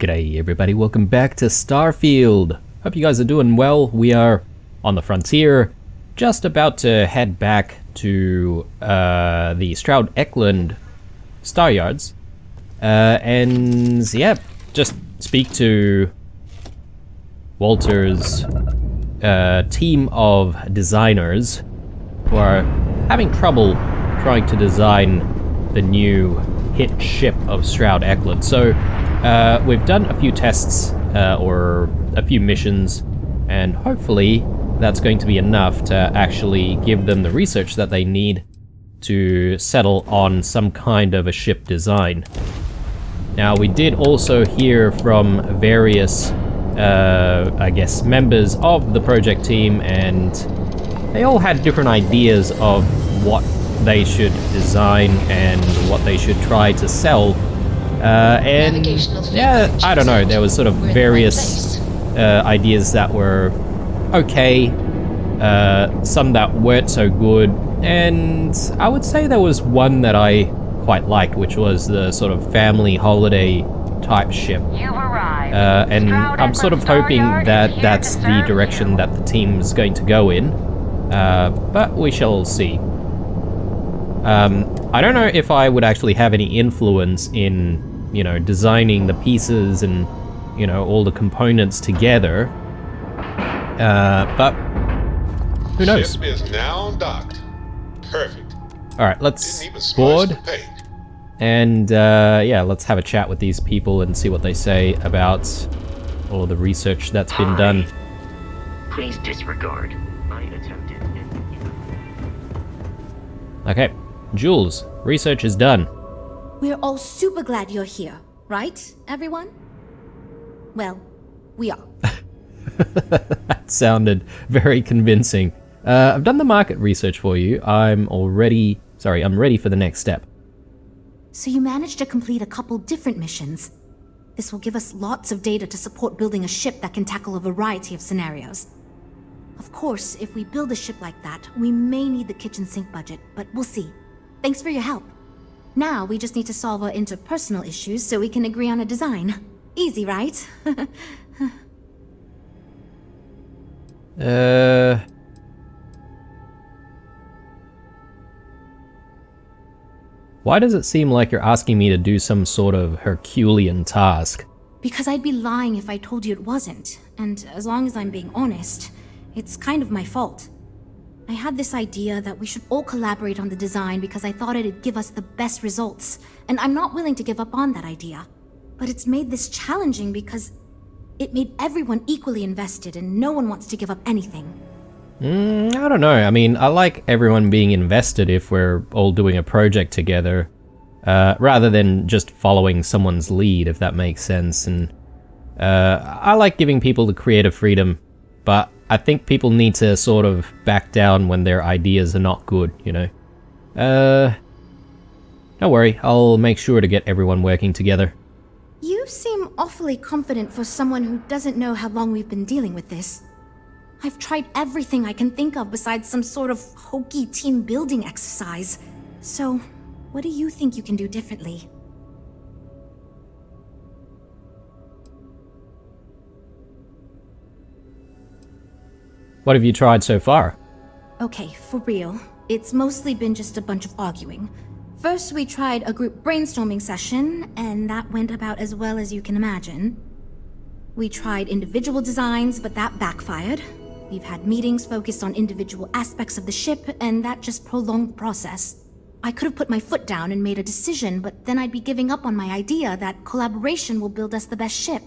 G'day everybody, welcome back to Starfield. Hope you guys are doing well. We are on the frontier, just about to head back to the Stroud Eklund Star Yards. And yeah, just speak to Walter's team of designers who are having trouble trying to design the new hit ship of Stroud Eklund. So we've done a few tests or a few missions, and hopefully that's going to be enough to actually give them the research that they need to settle on some kind of a ship design. Now, we did also hear from various, I guess, members of the project team, and they all had different ideas of what they should design and what they should try to sell. And yeah, I don't know, there was sort of various ideas that were okay, some that weren't so good, and I would say there was one that I quite liked, which was the sort of family holiday type ship. And I'm sort of hoping that that's the direction that the team's going to go in, but we shall see. I don't know if I would actually have any influence in, you know, designing the pieces and, you know, all the components together. But who knows? Ship is now docked. Perfect. All right, let's board. And yeah, let's have a chat with these people and see what they say about all of the research that's been done. Please disregard my attempted. Okay, Jules, research is done. We're all super glad you're here, right, everyone? Well, we are. That sounded very convincing. I've done the market research for you. I'm ready for the next step. So you managed to complete a couple different missions. This will give us lots of data to support building a ship that can tackle a variety of scenarios. Of course, if we build a ship like that, we may need the kitchen sink budget, but we'll see. Thanks for your help. Now we just need to solve our interpersonal issues so we can agree on a design. Easy, right? Why does it seem like you're asking me to do some sort of Herculean task? Because I'd be lying if I told you it wasn't. And as long as I'm being honest, it's kind of my fault. I had this idea that we should all collaborate on the design because I thought it'd give us the best results, and I'm not willing to give up on that idea. But it's made this challenging because it made everyone equally invested and no one wants to give up anything. I don't know. I mean, I like everyone being invested if we're all doing a project together, rather than just following someone's lead, if that makes sense. And I like giving people the creative freedom, but I think people need to sort of back down when their ideas are not good, you know? Don't worry, I'll make sure to get everyone working together. You seem awfully confident for someone who doesn't know how long we've been dealing with this. I've tried everything I can think of besides some sort of hokey team building exercise. So, what do you think you can do differently? What have you tried so far? Okay, for real. It's mostly been just a bunch of arguing. First, we tried a group brainstorming session, and that went about as well as you can imagine. We tried individual designs, but that backfired. We've had meetings focused on individual aspects of the ship, and that just prolonged the process. I could have put my foot down and made a decision, but then I'd be giving up on my idea that collaboration will build us the best ship.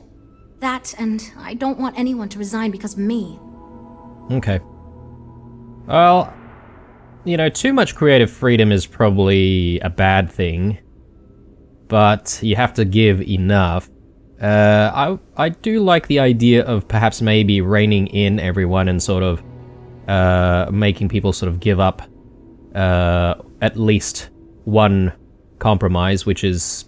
That, and I don't want anyone to resign because of me. Okay. Well, you know, too much creative freedom is probably a bad thing, but you have to give enough. I do like the idea of perhaps maybe reining in everyone and sort of making people sort of give up at least one compromise, which is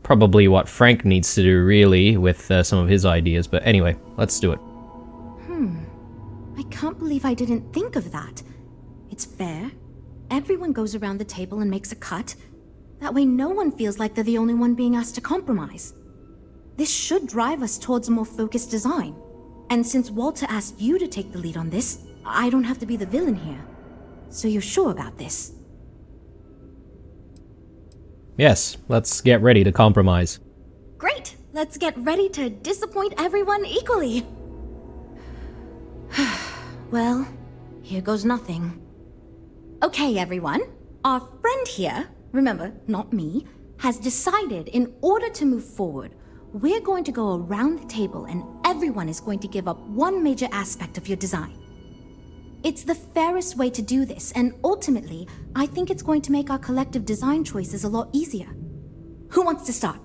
probably what Frank needs to do, really, with some of his ideas. But anyway, let's do it. I can't believe I didn't think of that. It's fair. Everyone goes around the table and makes a cut. That way no one feels like they're the only one being asked to compromise. This should drive us towards a more focused design. And since Walter asked you to take the lead on this, I don't have to be the villain here. So you're sure about this? Yes, let's get ready to compromise. Great! Let's get ready to disappoint everyone equally. Well, here goes nothing. Okay, everyone. Our friend here, remember, not me, has decided in order to move forward, we're going to go around the table and everyone is going to give up one major aspect of your design. It's the fairest way to do this, and ultimately, I think it's going to make our collective design choices a lot easier. Who wants to start?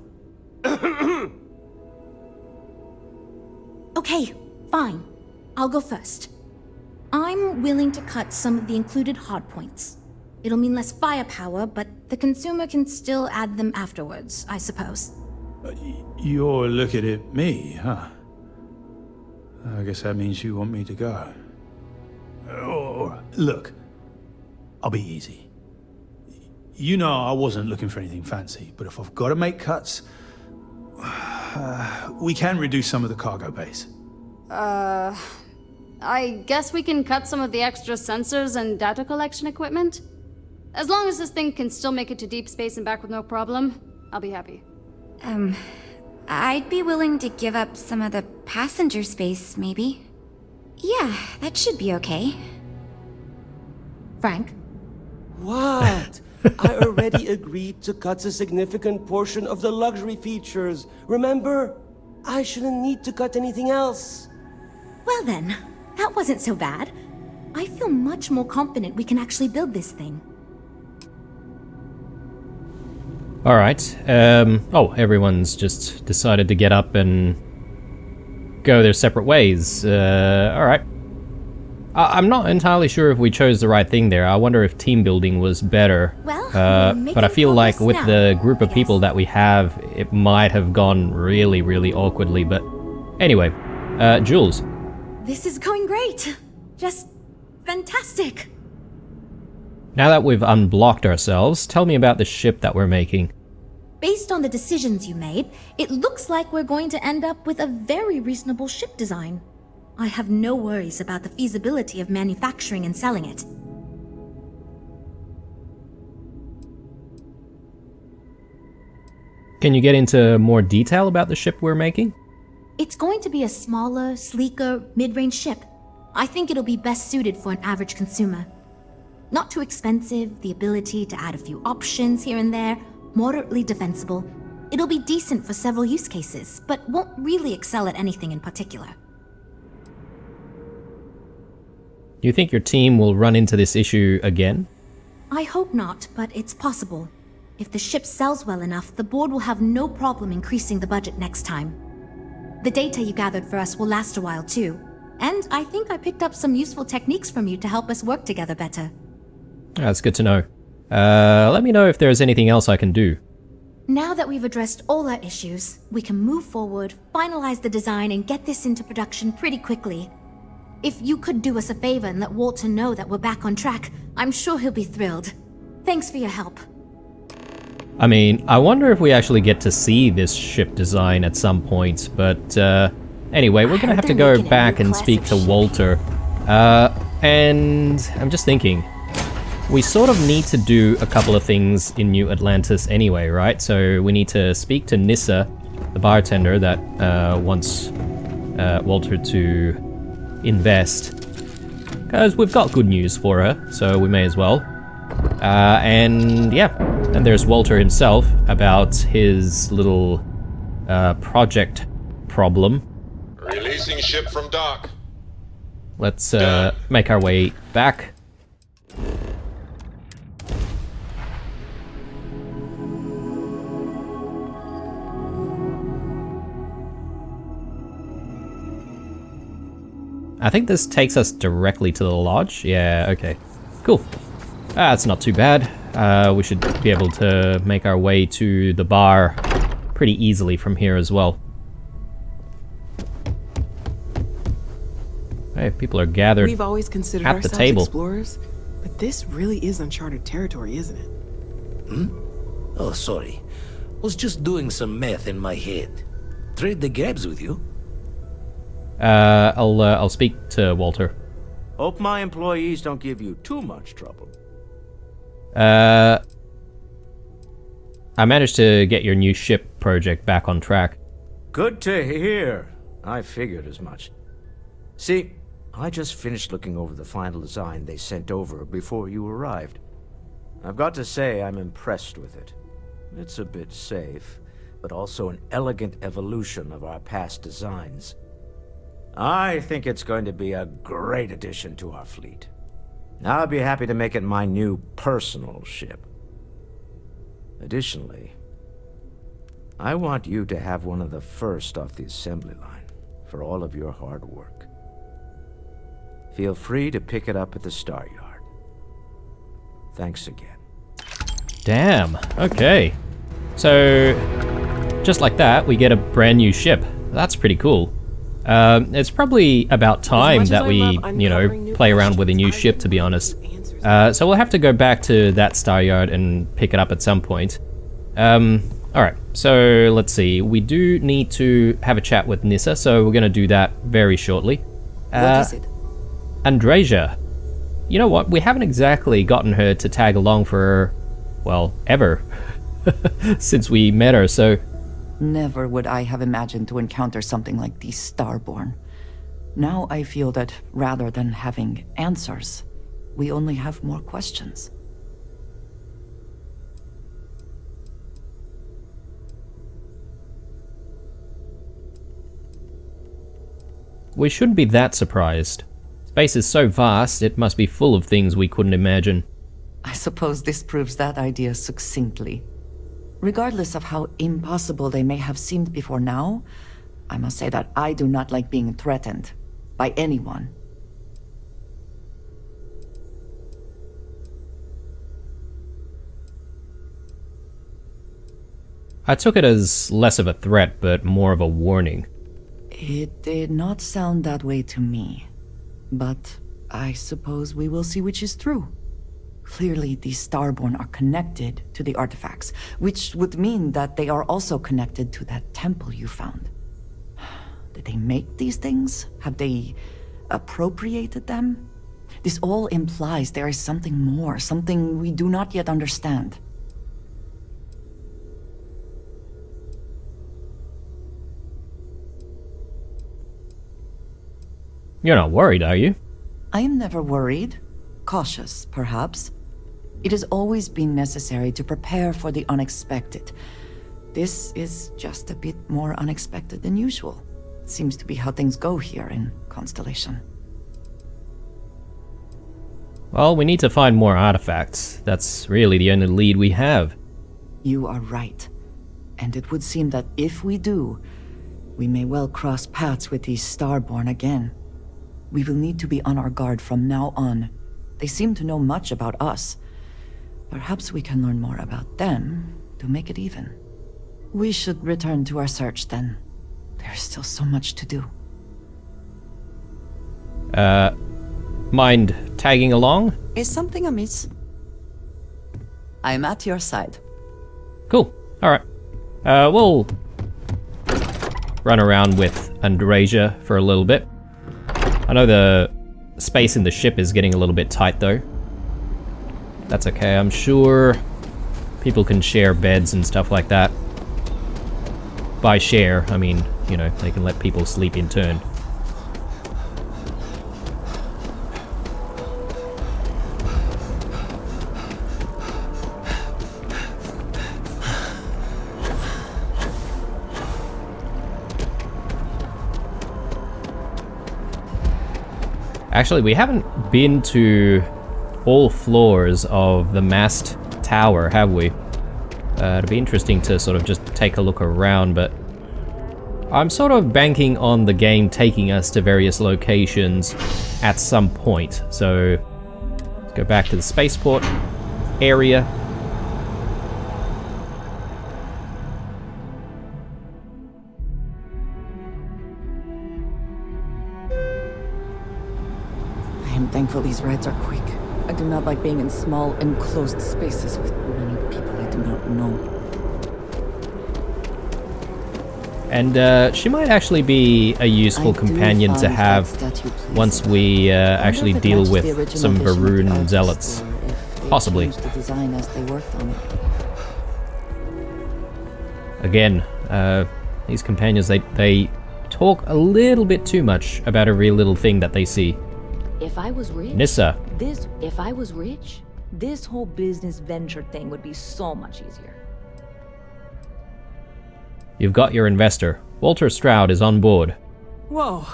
Okay, fine. I'll go first. I'm willing to cut some of the included hardpoints. It'll mean less firepower, but the consumer can still add them afterwards, I suppose. You're looking at me, huh? I guess that means you want me to go. Oh, look, I'll be easy. You know I wasn't looking for anything fancy, but if I've got to make cuts, we can reduce some of the cargo bays. I guess we can cut some of the extra sensors and data collection equipment? As long as this thing can still make it to deep space and back with no problem, I'll be happy. I'd be willing to give up some of the passenger space, maybe. Yeah, that should be okay. Frank? What? I already agreed to cut a significant portion of the luxury features. Remember? I shouldn't need to cut anything else. Well then, that wasn't so bad. I feel much more confident we can actually build this thing. Alright, everyone's just decided to get up and go their separate ways. Alright. I'm not entirely sure if we chose the right thing there. I wonder if team building was better. Well, but I feel like with the group of people that we have, it might have gone really, really awkwardly. But anyway, Jules. This is going great. Just fantastic. Now that we've unblocked ourselves, tell me about the ship that we're making. Based on the decisions you made, it looks like we're going to end up with a very reasonable ship design. I have no worries about the feasibility of manufacturing and selling it. Can you get into more detail about the ship we're making? It's going to be a smaller, sleeker, mid-range ship. I think it'll be best suited for an average consumer. Not too expensive, the ability to add a few options here and there, moderately defensible. It'll be decent for several use cases, but won't really excel at anything in particular. Do you think your team will run into this issue again? I hope not, but it's possible. If the ship sells well enough, the board will have no problem increasing the budget next time. The data you gathered for us will last a while too, and I think I picked up some useful techniques from you to help us work together better. That's good to know. Let me know if there's anything else I can do. Now that we've addressed all our issues, we can move forward, finalize the design, and get this into production pretty quickly. If you could do us a favor and let Walter know that we're back on track, I'm sure he'll be thrilled. Thanks for your help. I mean, I wonder if we actually get to see this ship design at some point, but anyway, we're gonna have to go back and speak to Walter. And I'm just thinking, we sort of need to do a couple of things in New Atlantis anyway, right? So we need to speak to Nissa, the bartender that wants Walter to invest. Because we've got good news for her, so we may as well. And yeah, and there's Walter himself about his little project problem. Releasing ship from dock. Let's make our way back. I think this takes us directly to the lodge. Yeah, okay. Cool. That's not too bad. We should be able to make our way to the bar pretty easily from here as well. Hey, people are gathered We've always considered at the ourselves table. explorers, but this really is uncharted territory, isn't it? Oh, sorry. Was just doing some math in my head. trade the grapes with you? I'll speak to Walter. Hope my employees don't give you too much trouble. I managed to get your new ship project back on track. Good to hear. I figured as much. See, I just finished looking over the final design they sent over before you arrived. I've got to say I'm impressed with it. It's a bit safe, but also an elegant evolution of our past designs. I think it's going to be a great addition to our fleet. I'll be happy to make it my new personal ship. Additionally, I want you to have one of the first off the assembly line for all of your hard work. Feel free to pick it up at the Star Yard. Thanks again. Damn, okay. So, just like that, we get a brand new ship. That's pretty cool. It's probably about time that we, play around with a new ship, to be honest. So we'll have to go back to that Star Yard and pick it up at some point. Alright, so let's see. We do need to have a chat with Nissa, so we're going to do that very shortly. What is it? Andrasia. You know what? We haven't exactly gotten her to tag along for, well, ever. Since we met her, so... Never would I have imagined to encounter something like these Starborn. Now I feel that rather than having answers, we only have more questions. We shouldn't be that surprised. Space is so vast, it must be full of things we couldn't imagine. I suppose this proves that idea succinctly. Regardless of how impossible they may have seemed before now, I must say that I do not like being threatened by anyone. I took it as less of a threat, but more of a warning. It did not sound that way to me, but I suppose we will see which is true. Clearly, these Starborn are connected to the artifacts, which would mean that they are also connected to that temple you found. Did they make these things? Have they appropriated them? This all implies there is something more, something we do not yet understand. You're not worried, are you? I am never worried. Cautious, perhaps. It has always been necessary to prepare for the unexpected. This is just a bit more unexpected than usual. It seems to be how things go here in Constellation. Well, we need to find more artifacts. That's really the only lead we have. You are right. And it would seem that if we do, we may well cross paths with these Starborn again. We will need to be on our guard from now on. They seem to know much about us. Perhaps we can learn more about them to make it even. We should return to our search then. There's still so much to do. Mind tagging along? Is something amiss? I'm at your side. Cool. Alright. We'll run around with Andrasia for a little bit. I know the space in the ship is getting a little bit tight though. That's okay, I'm sure people can share beds and stuff like that. By share, I mean, they can let people sleep in turn. Actually, we haven't been to all floors of the mast tower, have we? It'd be interesting to sort of just take a look around, but I'm sort of banking on the game taking us to various locations at some point. So let's go back to the spaceport area. I am thankful these rides are quick. I do not like being in small, enclosed spaces with many people I do not know. And she might actually be a useful companion to have once we actually deal with some Varun zealots. Possibly. Again, these companions, they talk a little bit too much about every little thing that they see. If I was rich, Nissa. If I was rich, this whole business venture thing would be so much easier. You've got your investor. Walter Stroud is on board. Whoa.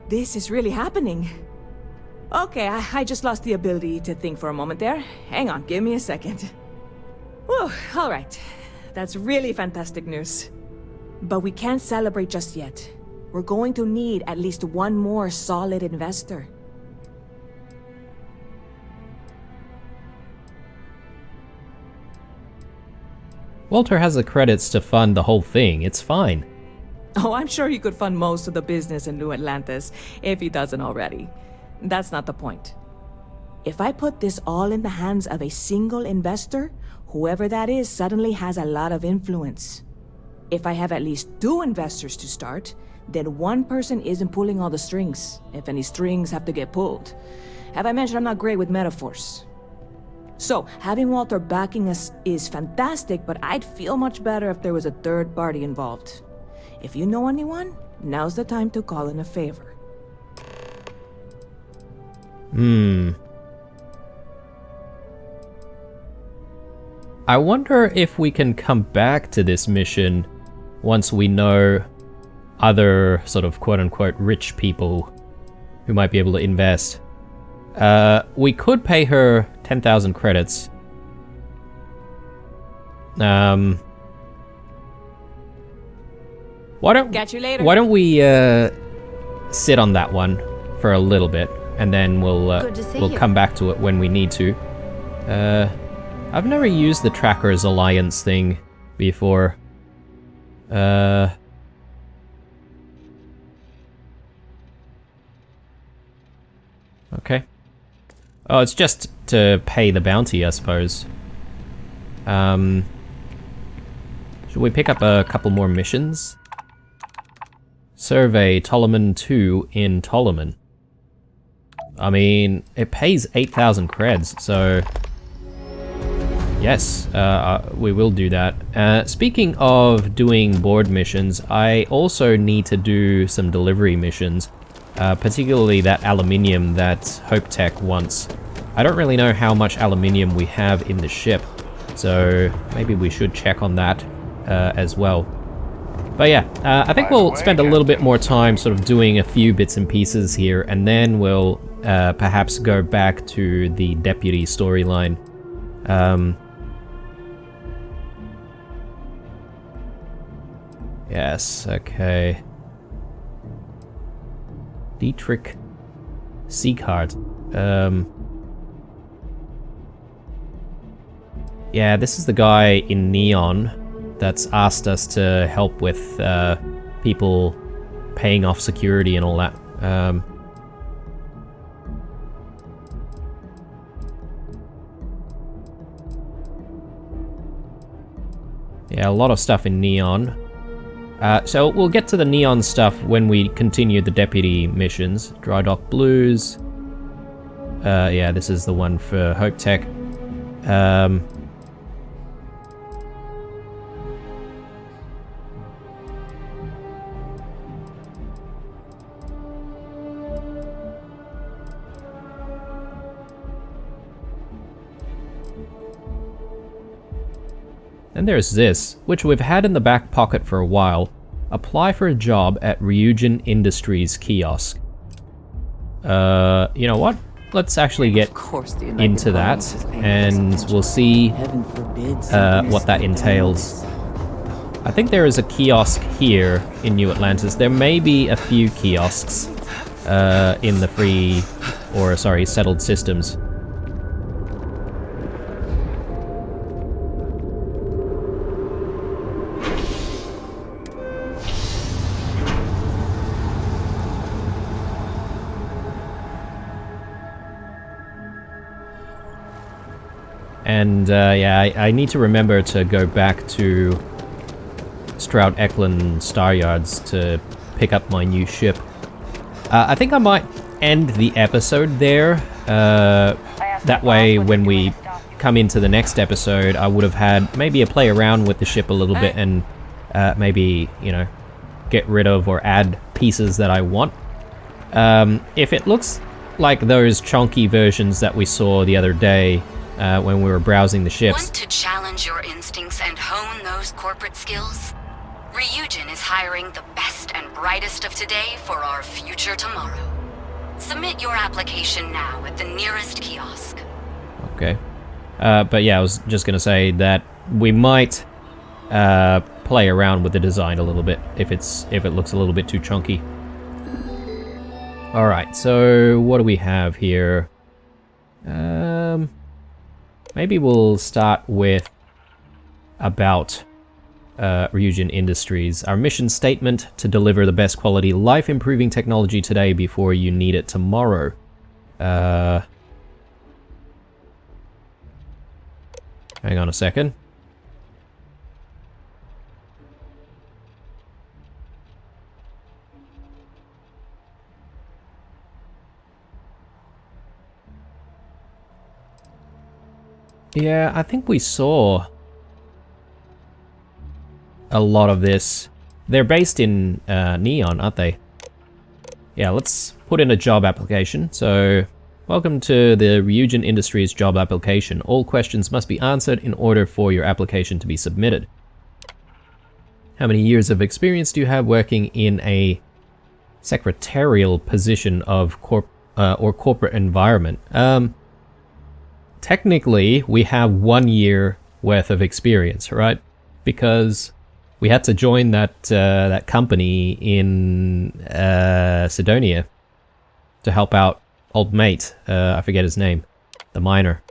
This is really happening. Okay, I just lost the ability to think for a moment there. Hang on, give me a second. Whew, alright. That's really fantastic news. But we can't celebrate just yet. We're going to need at least one more solid investor. Walter has the credits to fund the whole thing. It's fine. Oh, I'm sure he could fund most of the business in New Atlantis, if he doesn't already. That's not the point. If I put this all in the hands of a single investor, whoever that is suddenly has a lot of influence. If I have at least 2 investors to start, then one person isn't pulling all the strings, if any strings have to get pulled. Have I mentioned I'm not great with metaphors? So, having Walter backing us is fantastic, but I'd feel much better if there was a third party involved. If you know anyone, now's the time to call in a favor. I wonder if we can come back to this mission once we know other sort of quote-unquote rich people who might be able to invest. We could pay her 10,000 credits. Why don't we sit on that one for a little bit, and then we'll come back to it when we need to. I've never used the Trackers Alliance thing before. Okay. Oh, it's just to pay the bounty, I suppose. Should we pick up a couple more missions? Survey Toloman 2 in Toloman. I mean, it pays 8,000 creds, so... Yes, we will do that. Speaking of doing board missions, I also need to do some delivery missions. Particularly that aluminium that Hope Tech wants. I don't really know how much aluminium we have in the ship, so maybe we should check on that as well. But yeah, I think we'll spend a little bit more time sort of doing a few bits and pieces here, and then we'll perhaps go back to the deputy storyline. Yes, okay. Dietrich Sieghart. Yeah, this is the guy in Neon that's asked us to help with people paying off security and all that. Yeah, a lot of stuff in Neon. So we'll get to the Neon stuff when we continue the deputy missions. Dry Dock Blues. Yeah, this is the one for Hope Tech. Then there's this, which we've had in the back pocket for a while. Apply for a job at Ryujin Industries kiosk. You know what? Let's actually get into that, and we'll see what that entails. I think there is a kiosk here in New Atlantis. There may be a few kiosks in the settled systems. And yeah, I need to remember to go back to Stroud Eklund Star Yards to pick up my new ship. I think I might end the episode there. That way, when we come into the next episode, I would have had maybe a play around with the ship a little bit and maybe, you know, get rid of or add pieces that I want. If it looks like those chunky versions that we saw the other day when we were browsing the ships. Want to challenge your instincts and hone those corporate skills? Ryujin is hiring the best and brightest of today for our future tomorrow. Submit your application now at the nearest kiosk. Okay. But yeah, I was just gonna say that we might play around with the design a little bit if it looks a little bit too chunky. Alright, so what do we have here? Maybe we'll start with about Ryujin Industries. Our mission statement: to deliver the best quality life-improving technology today before you need it tomorrow. Hang on a second. Yeah, I think we saw a lot of this. They're based in Neon, aren't they? Yeah, let's put in a job application. So, welcome to the Ryujin Industries job application. All questions must be answered in order for your application to be submitted. How many years of experience do you have working in a secretarial position of corporate environment? Technically, we have 1 year worth of experience, right? Because we had to join that company in Sidonia to help out old mate. I forget his name, the miner.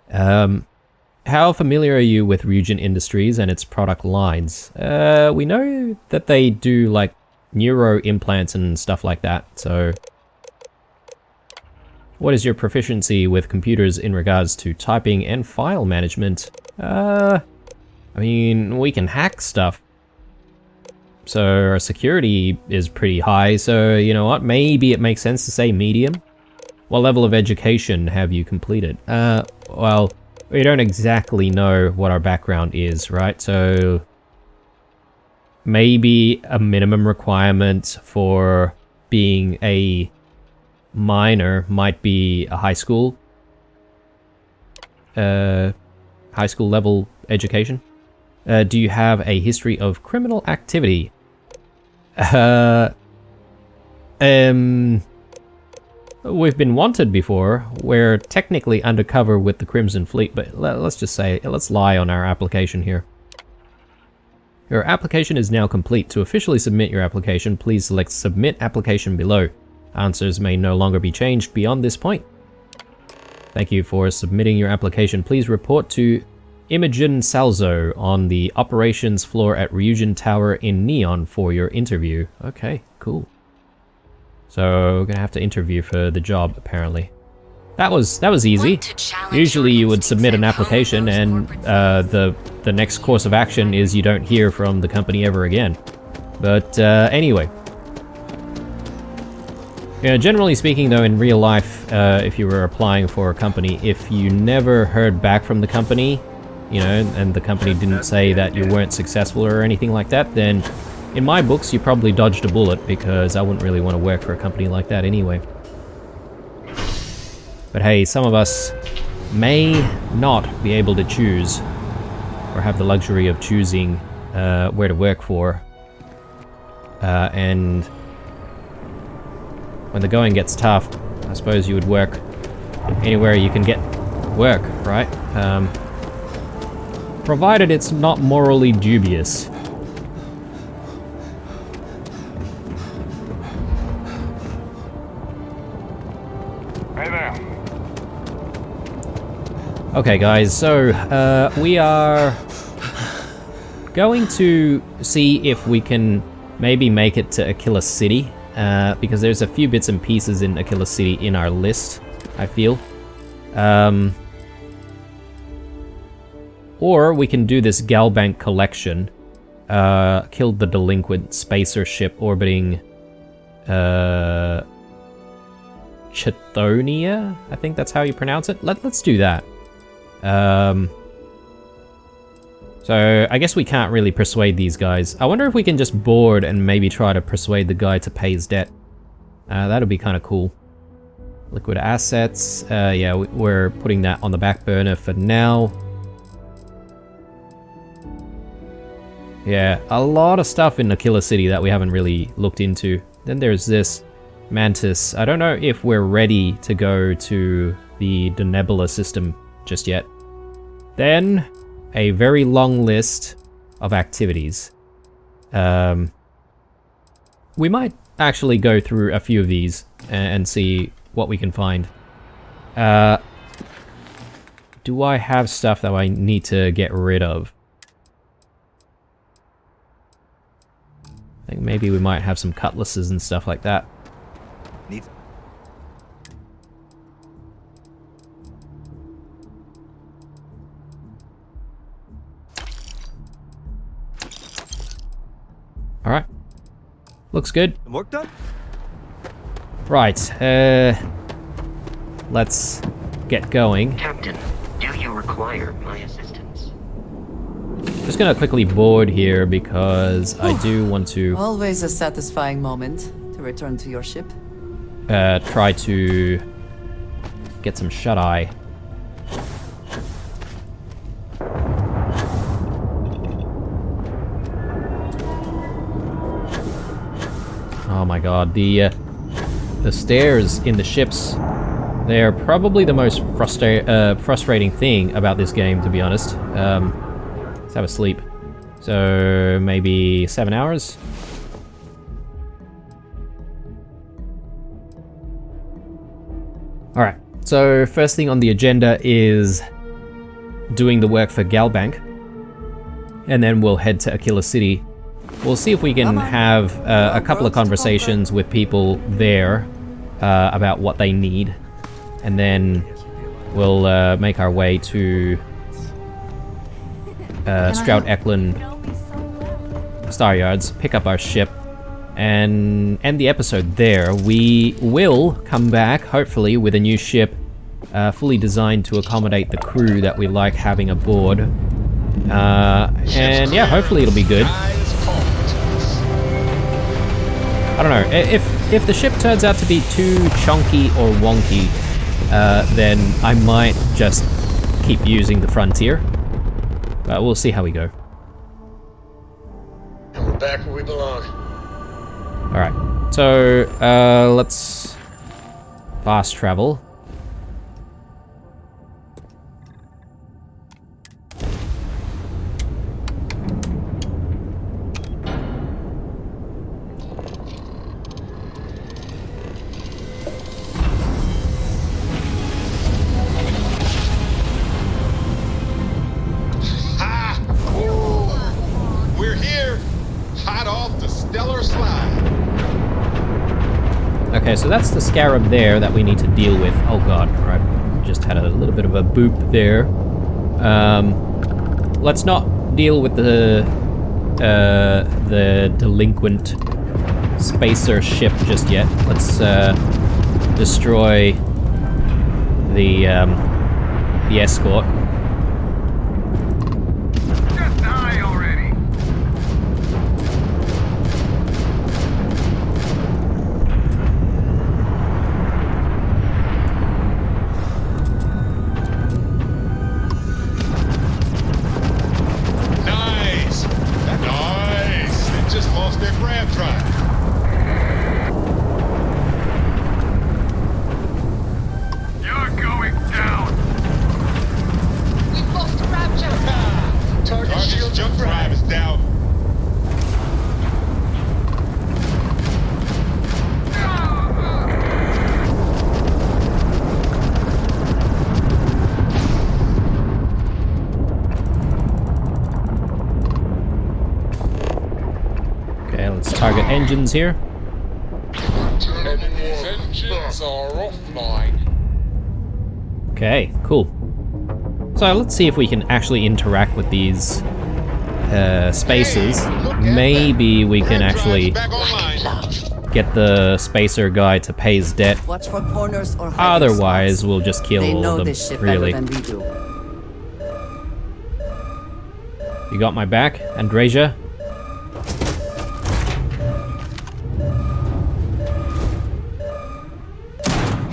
How familiar are you with Ryujin Industries and its product lines? We know that they do like neuro implants and stuff like that. So, what is your proficiency with computers in regards to typing and file management? I mean, we can hack stuff. So our security is pretty high, so you know what, maybe it makes sense to say medium. What level of education have you completed? Well, we don't exactly know what our background is, right? So maybe a minimum requirement for being a miner might be a high school level education. Do you have a history of criminal activity? We've been wanted before. We're technically undercover with the Crimson Fleet, but let's just say, let's lie on our application here. Your application is now complete. To officially submit your application, please select Submit Application below. Answers may no longer be changed beyond this point. Thank you for submitting your application. Please report to Imogen Salzo on the operations floor at Ryujin Tower in Neon for your interview. Okay, cool. So we're gonna have to interview for the job, apparently. That was easy. Usually you would submit an application and the next course of action is you don't hear from the company ever again. But anyway. Yeah, generally speaking though, in real life, if you were applying for a company, if you never heard back from the company, you know, and the company didn't say that you weren't successful or anything like that, then in my books you probably dodged a bullet, because I wouldn't really want to work for a company like that anyway. But hey, some of us may not be able to choose, or have the luxury of choosing where to work for. And when the going gets tough, I suppose you would work anywhere you can get work, right? Provided it's not morally dubious. Hey there. Okay guys, so we are going to see if we can maybe make it to Aquila City, because there's a few bits and pieces in Aquila City in our list, I feel. Or we can do this Galbank collection, killed the delinquent spacer ship orbiting Chithonia? I think that's how you pronounce it. Let's do that. So I guess we can't really persuade these guys. I wonder if we can just board and maybe try to persuade the guy to pay his debt. That'll be kind of cool. Liquid assets. Yeah, we're putting that on the back burner for now. Yeah, a lot of stuff in the Killer City that we haven't really looked into. Then there's this Mantis. I don't know if we're ready to go to the Nebula system just yet. Then a very long list of activities. We might actually go through a few of these and see what we can find. Do I have stuff that I need to get rid of? I think maybe we might have some cutlasses and stuff like that. Alright. Looks good. Work done? Right, let's get going. Captain, do you require my assistance? Just gonna quickly board here because I do want to Always a satisfying moment to return to your ship. try to get some shut-eye. Oh my god, the stairs in the ships, they're probably the most frustrating thing about this game, to be honest. Let's have a sleep. So, maybe 7 hours? Alright, so first thing on the agenda is doing the work for Galbank. And then we'll head to Aquila City. We'll see if we can have a couple of conversations with people there about what they need. And then we'll make our way to Stroud Eklund Star Yards, pick up our ship, and end the episode there. We will come back, hopefully, with a new ship fully designed to accommodate the crew that we like having aboard. And yeah, hopefully it'll be good. I don't know, if the ship turns out to be too chunky or wonky, then I might just keep using the Frontier. But we'll see how we go. And we're back where we belong. Alright, so let's fast travel. Okay, so that's the scarab there that we need to deal with. Oh god, right. Just had a little bit of a boop there. Let's not deal with the delinquent spacer ship just yet. Let's destroy the escort. Just die already. Nice! Nice! They just lost their grab drive. You're going down. We've lost grab drive. Target shield jump drive is down. Okay, let's target engines here. Engines are offline. Okay, cool. So let's see if we can actually interact with these spacers, maybe we can actually get the spacer guy to pay his debt. Watch for corners or Otherwise, we'll just kill they all know of them, this ship really. better than we do. You got my back, Andreja?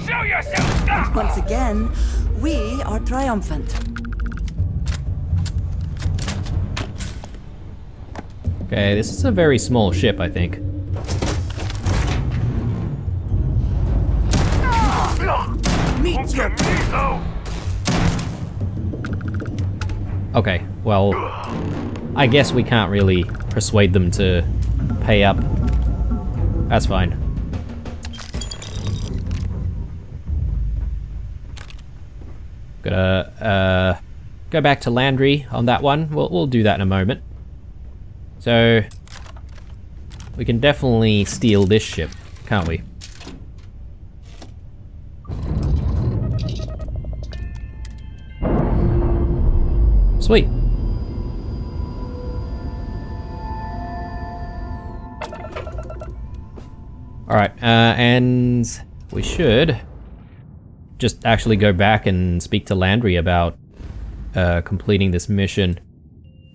Show yourself! Once again, we are triumphant. Okay, this is a very small ship, I think. Meet your Okay, well, I guess we can't really persuade them to pay up. That's fine. Gotta go back to Landry on that one. We'll do that in a moment. So we can definitely steal this ship, can't we? Sweet. Alright, and we should just actually go back and speak to Landry about completing this mission.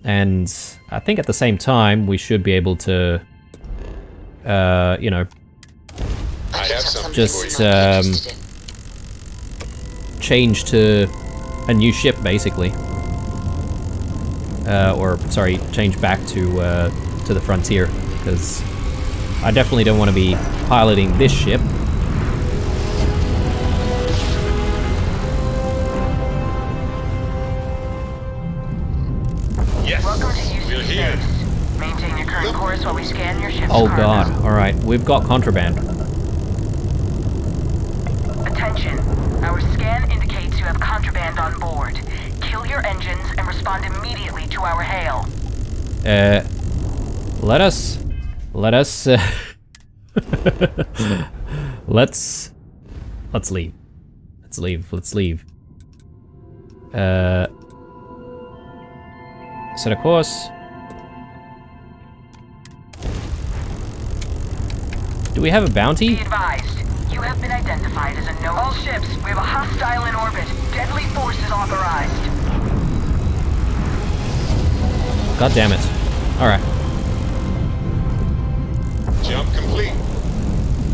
And I think at the same time, we should be able to, you know, just change to a new ship, basically. Or, sorry, change back to the Frontier, because I definitely don't want to be piloting this ship. Yes, we're here. Maintain your current course while we scan your ship's Oh cargo. god, alright, we've got contraband. Attention. Our scan indicates you have contraband on board. Kill your engines and respond immediately to our hail. Let us, let's leave. Let's leave. Set a course. Do we have a bounty? Be advised, you have been identified as a known... All ships, we have a hostile in orbit. Deadly force is authorized. God damn it. Alright. Jump complete.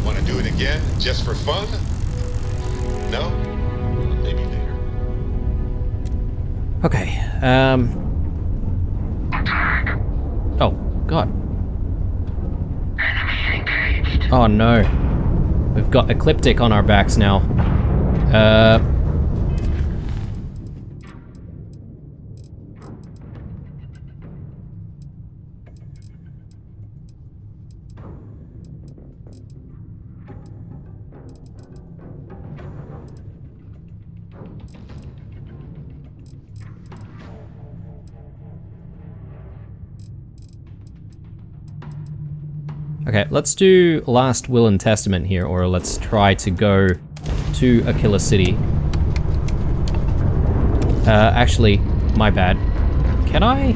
Want to do it again, just for fun? No? Maybe later. Okay, oh, God. Oh no. We've got Ecliptic on our backs now. Okay, let's do Last Will and Testament here, or let's try to go to Aquila City. Actually, my bad. Can I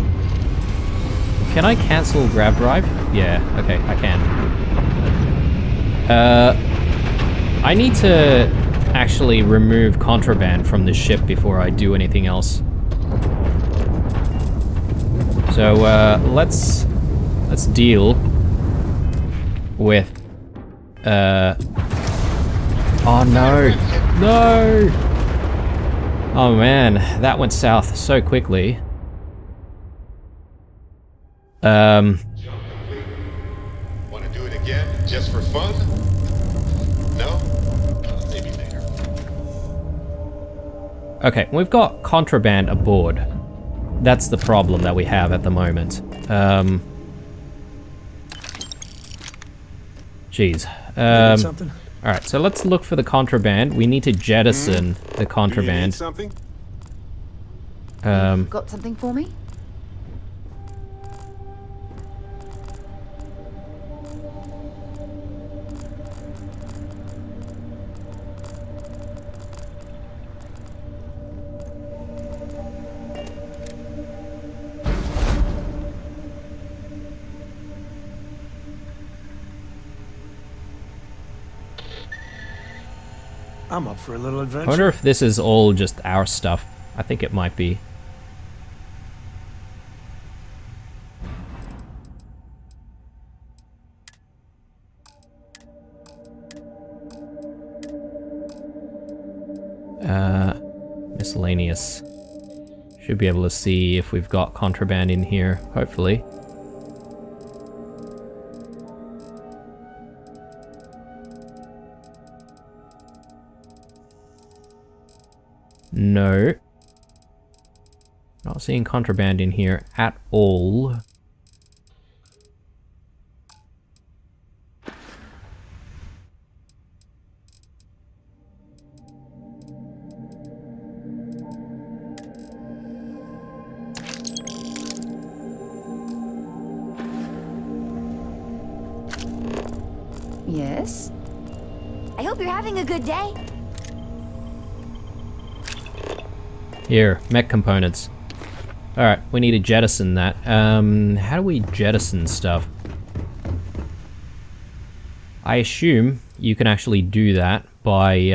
cancel Grab Drive? Yeah, okay, I can. I need to actually remove contraband from this ship before I do anything else. So, let's deal with, oh no! No! Oh man, that went south so quickly. Want to do it again, just for fun? No? Maybe later. Okay, we've got contraband aboard. That's the problem that we have at the moment. Jeez. Alright, so let's look for the contraband. We need to jettison the contraband. Something? Got something for me? I'm up for a little I adventure. wonder if this is all just our stuff. I think it might be. Miscellaneous. Should be able to see if we've got contraband in here, hopefully. No. Not seeing contraband in here at all. Yes? I hope you're having a good day. Here, mech components. Alright, we need to jettison that. How do we jettison stuff? I assume you can actually do that by,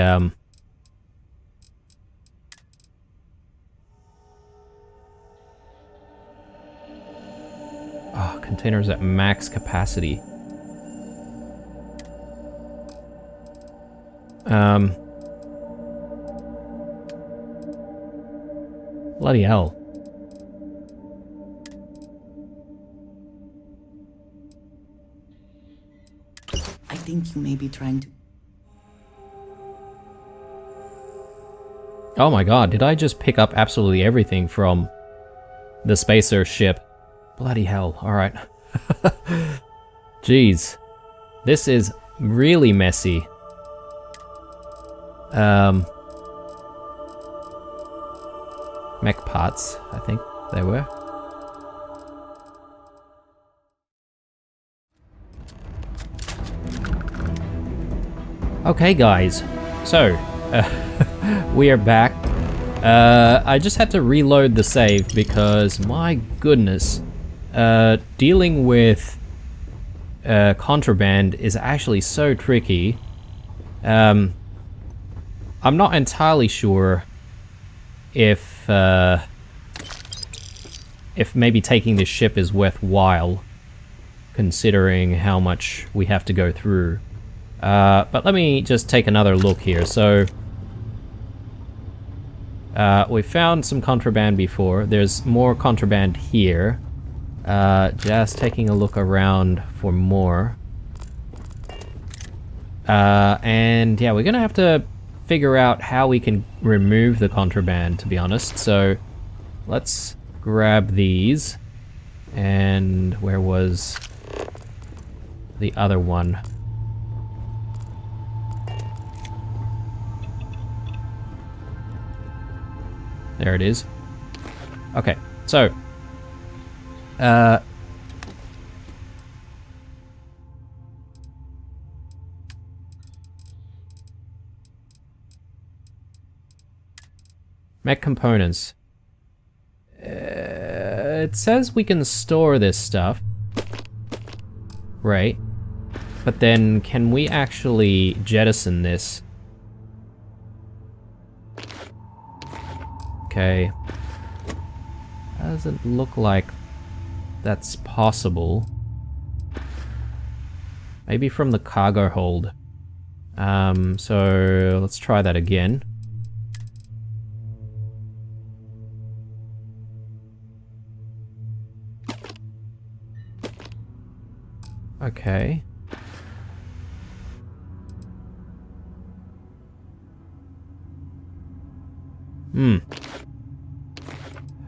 oh, containers at max capacity. Bloody hell. I think you may be trying to... Oh my god, did I just pick up absolutely everything from the spacer ship? Bloody hell, alright. Jeez. This is really messy. Mech parts, I think they were. Okay guys, so, we are back. I just had to reload the save because, my goodness, dealing with contraband is actually so tricky. I'm not entirely sure if maybe taking this ship is worthwhile, considering how much we have to go through. But let me just take another look here. So, we found some contraband before. There's more contraband here. Just taking a look around for more. And yeah, we're gonna have to figure out how we can remove the contraband, to be honest. So, let's grab these. And where was the other one? There it is. Okay, so mech components. It says we can store this stuff. Right. But then, can we actually jettison this? Okay. Doesn't look like that's possible. Maybe from the cargo hold. So let's try that again. Okay.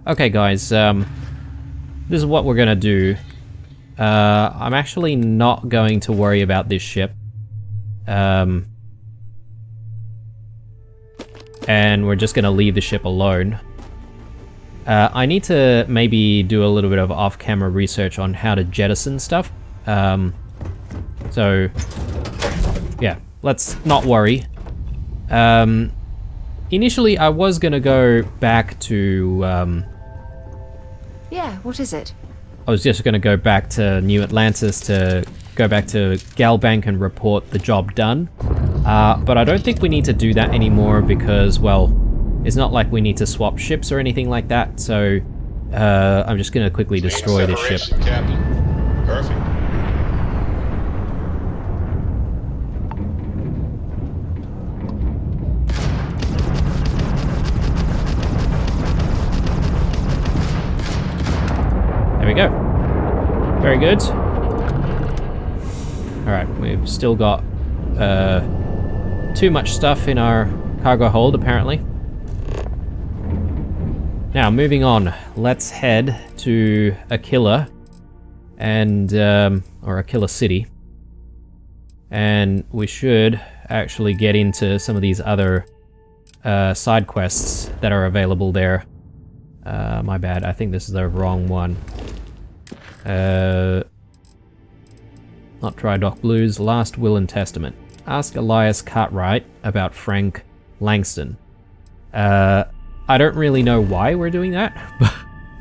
Okay guys, this is what we're gonna do. I'm actually not going to worry about this ship. And we're just gonna leave the ship alone. I need to maybe do a little bit of off-camera research on how to jettison stuff. So, yeah, let's not worry. Initially, I was gonna go back to, Yeah, what is it? I was just gonna go back to New Atlantis to go back to Galbank and report the job done. But I don't think we need to do that anymore because, well, it's not like we need to swap ships or anything like that, so I'm just going to quickly destroy this ship. Captain. Perfect. There we go. Very good. Alright, we've still got too much stuff in our cargo hold, apparently. Now, moving on, let's head to Aquila, and, or Aquila City. And we should actually get into some of these other side quests that are available there. My bad, I think this is the wrong one. Not Dry Dock Blues, Last Will and Testament. Ask Elias Cartwright about Frank Langston. I don't really know why we're doing that,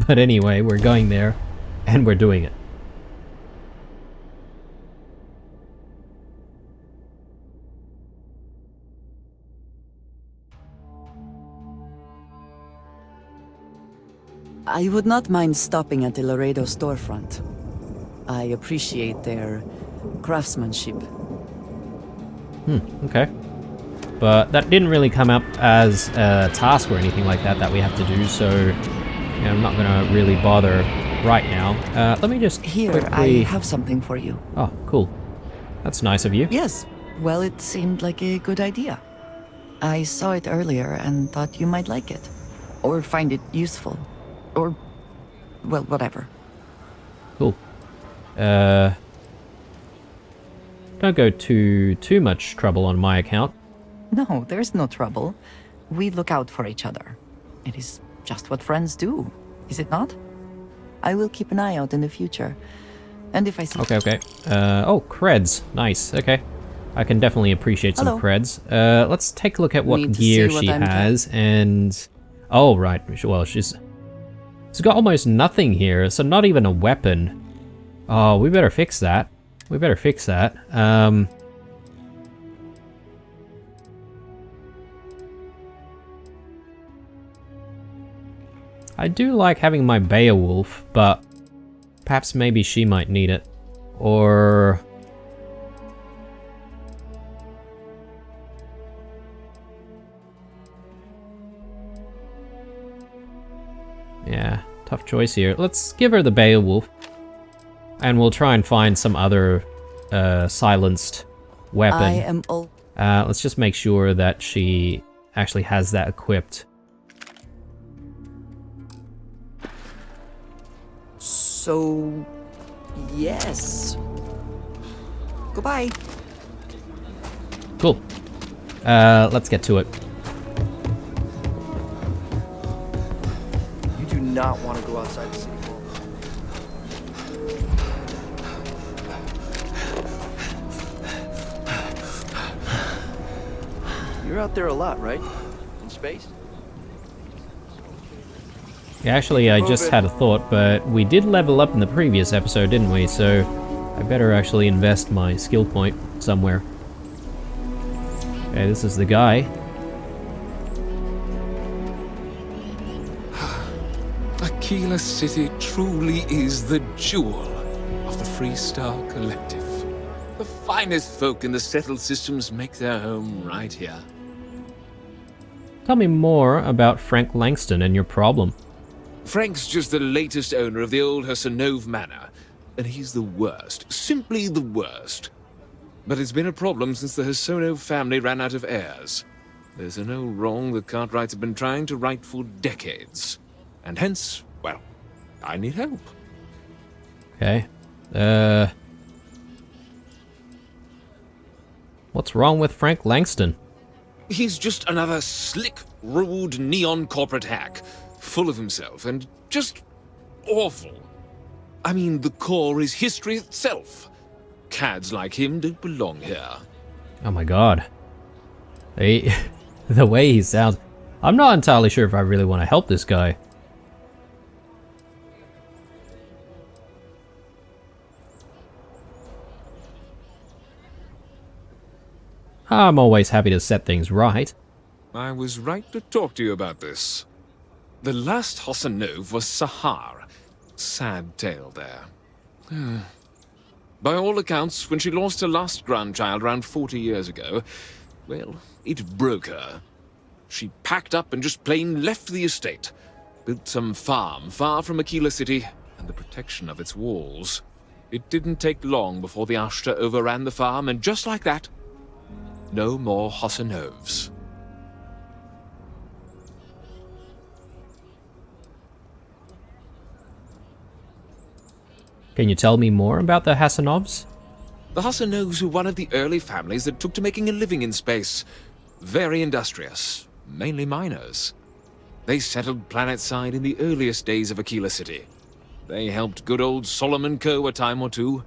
but anyway, we're going there, and we're doing it. I would not mind stopping at the Laredo storefront. I appreciate their craftsmanship. Okay. But that didn't really come up as a task or anything like that we have to do, so yeah, I'm not gonna really bother right now. Let me just Here, quickly... I have something for you. Oh, cool. That's nice of you. Yes, well, it seemed like a good idea. I saw it earlier and thought you might like it. Or find it useful. Or, well, whatever. Cool. Don't go to too much trouble on my account. No, there's no trouble. We look out for each other. It is just what friends do, is it not? I will keep an eye out in the future. And if I see... Okay. Oh, creds. Nice. Okay. I can definitely appreciate some creds. Let's take a look at what gear she has, and... Oh, right. Well, she's got almost nothing here, so not even a weapon. Oh, we better fix that. We better fix that. I do like having my Beowulf, but perhaps maybe she might need it. Or... yeah, tough choice here. Let's give her the Beowulf. And we'll try and find some other silenced weapon. I am let's just make sure that she actually has that equipped. So, yes. Goodbye. Cool. Let's get to it. You do not want to go outside the city walls. You're out there a lot, right? In space? Yeah, actually, I just had a thought, but we did level up in the previous episode, didn't we? So I better actually invest my skill point somewhere. Okay, this is the guy. Aquila City truly is the jewel of the Freestar Collective. The finest folk in the settled systems make their home right here. Tell me more about Frank Langston and your problem. Frank's just the latest owner of the old Hersenove Manor, and he's the worst, simply the worst. But it's been a problem since the Hersenove family ran out of heirs. There's an old wrong the Cartwrights have been trying to right for decades. And hence, well, I need help. Okay. What's wrong with Frank Langston? He's just another slick, rude, neon corporate hack. Full of himself and just awful. I mean, the core is history itself. Cads like him don't belong here. Oh my god. The way he sounds... I'm not entirely sure if I really want to help this guy. I'm always happy to set things right. I was right to talk to you about this. The last Hassanov was Sahar. Sad tale there. By all accounts, when she lost her last grandchild around 40 years ago, well, it broke her. She packed up and just plain left the estate. Built some farm far from Aquila City and the protection of its walls. It didn't take long before the Ashta overran the farm, and just like that, no more Hassanovs. Can you tell me more about the Hassanovs? The Hassanovs were one of the early families that took to making a living in space. Very industrious, mainly miners. They settled planetside in the earliest days of Aquila City. They helped good old Solomon Coe a time or two,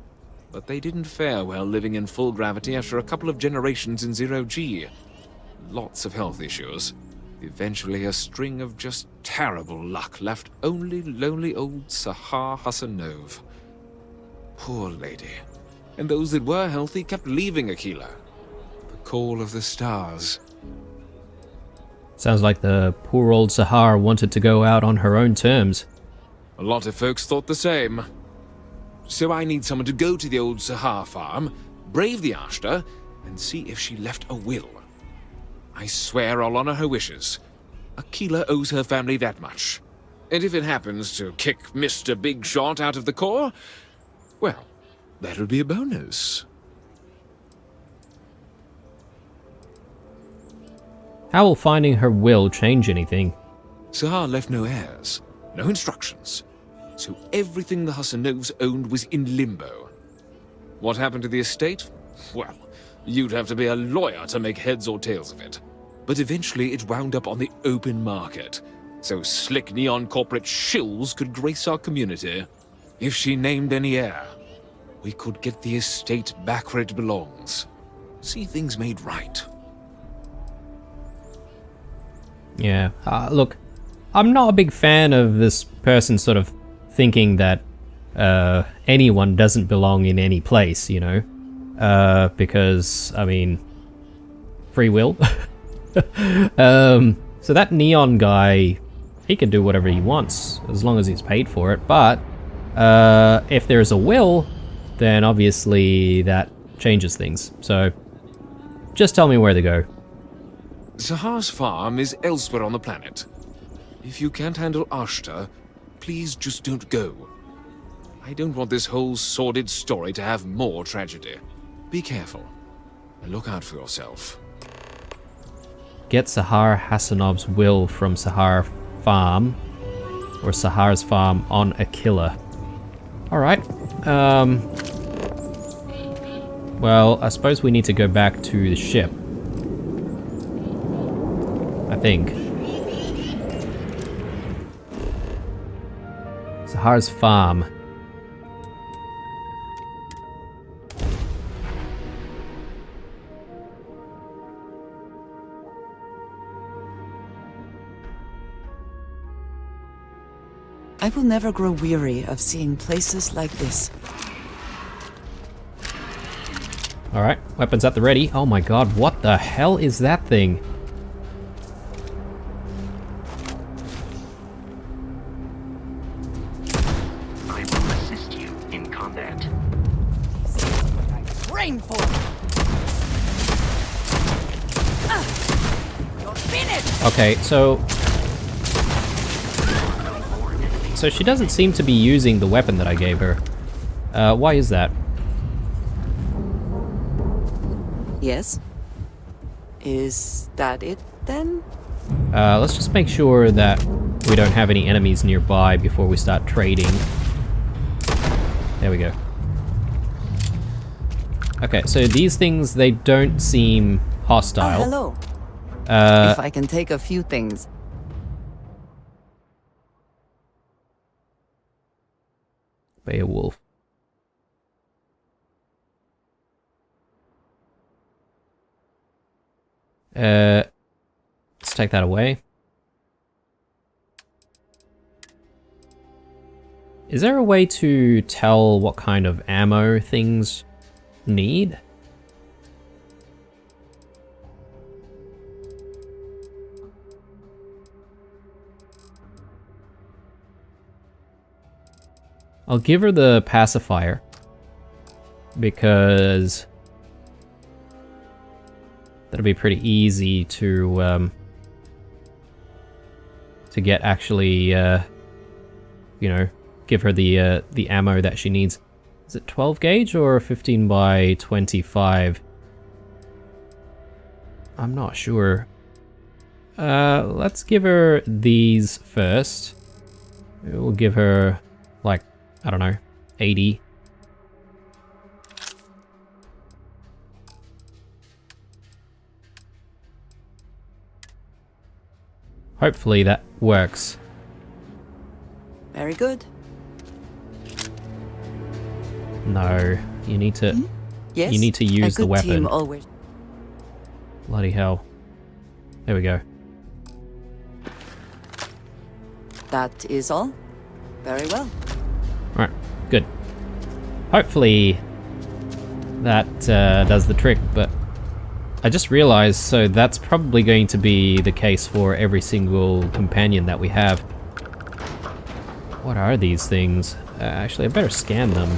but they didn't fare well living in full gravity after a couple of generations in zero-G. Lots of health issues. Eventually a string of just terrible luck left only lonely old Sahar Hassanov. Poor lady. And those that were healthy kept leaving Aquila. The call of the stars. Sounds like the poor old Sahar wanted to go out on her own terms. A lot of folks thought the same. So I need someone to go to the old Sahar farm, brave the Ashta, and see if she left a will. I swear I'll honor her wishes. Aquila owes her family that much. And if it happens to kick Mr. Big Shot out of the Corps, well, that would be a bonus. How will finding her will change anything? Sahar left no heirs, no instructions, so everything the Hassanovs owned was in limbo. What happened to the estate? Well, you'd have to be a lawyer to make heads or tails of it. But eventually it wound up on the open market, so slick neon corporate shills could grace our community. If she named any heir, we could get the estate back where it belongs. See things made right. Yeah, look, I'm not a big fan of this person sort of thinking that anyone doesn't belong in any place, you know? Because, I mean, free will. So that neon guy, he can do whatever he wants, as long as he's paid for it, but if there's a will, then obviously that changes things. So, just tell me where to go. Sahar's farm is elsewhere on the planet. If you can't handle Ashta, please just don't go. I don't want this whole sordid story to have more tragedy. Be careful, and look out for yourself. Get Sahar Hassanov's will from Sahar Farm, or Sahar's farm on Aquila. Alright, well, I suppose we need to go back to the ship. I think. Sahar's farm. I will never grow weary of seeing places like this. Alright, weapons at the ready. Oh my god, what the hell is that thing? I will assist you in combat. Train for Okay, so she doesn't seem to be using the weapon that I gave her. Why is that? Yes? Is that it then? Let's just make sure that we don't have any enemies nearby before we start trading. There we go. Okay, so these things, they don't seem hostile. Oh, hello. If I can take a few things. Beowulf. Let's take that away. Is there a way to tell what kind of ammo things need? I'll give her the pacifier. Because that'll be pretty easy to get actually, you know, give her the ammo that she needs. Is it 12 gauge or 15 by 25? I'm not sure. Let's give her these first. We'll give her, like, I don't know, 80. Hopefully that works. Very good. No, you need to. Yes, you need to use the weapon. Team always. Bloody hell! There we go. That is all. Very well. All right, good. Hopefully that does the trick. But I just realized, so that's probably going to be the case for every single companion that we have. What are these things? Actually, I better scan them.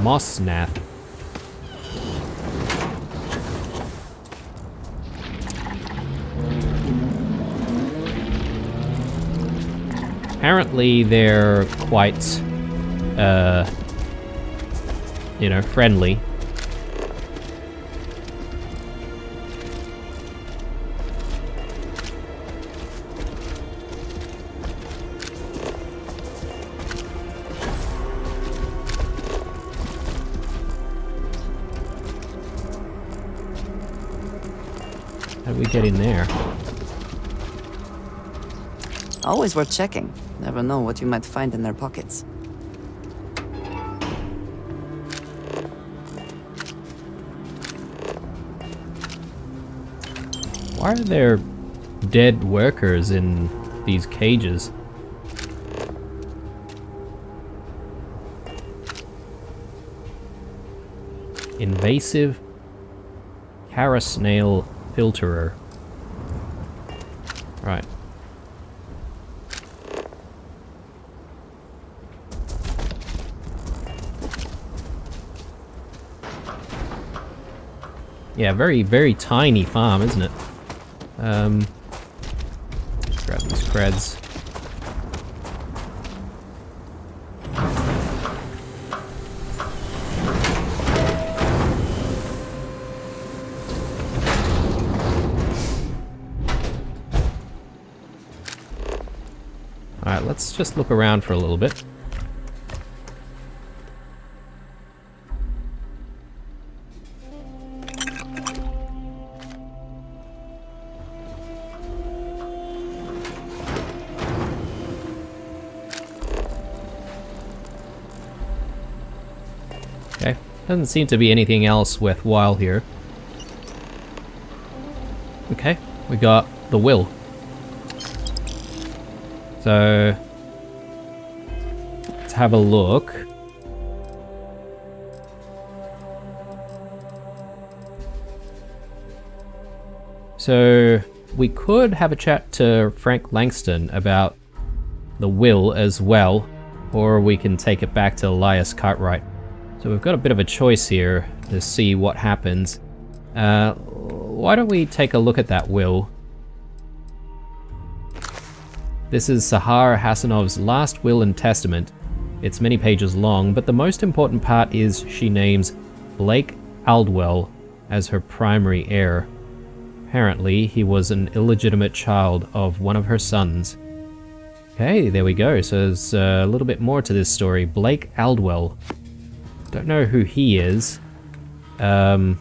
Moss snath. Apparently they're quite, you know, friendly. How do we get in there? Always worth checking. Never know what you might find in their pockets. Why are there dead workers in these cages? Invasive Carasnail filterer. Right. Yeah, very, very tiny farm, isn't it? Grab these creds. Alright, let's just look around for a little bit. Okay, doesn't seem to be anything else worthwhile here. Okay, we got the will. So, let's have a look. So, we could have a chat to Frank Langston about the will as well, or we can take it back to Elias Cartwright. So we've got a bit of a choice here to see what happens. Why don't we take a look at that will? This is Sahar Hasanov's last will and testament. It's many pages long, but the most important part is she names Blake Aldwell as her primary heir. Apparently, he was an illegitimate child of one of her sons. Okay, there we go. So there's a little bit more to this story. Blake Aldwell. Don't know who he is. But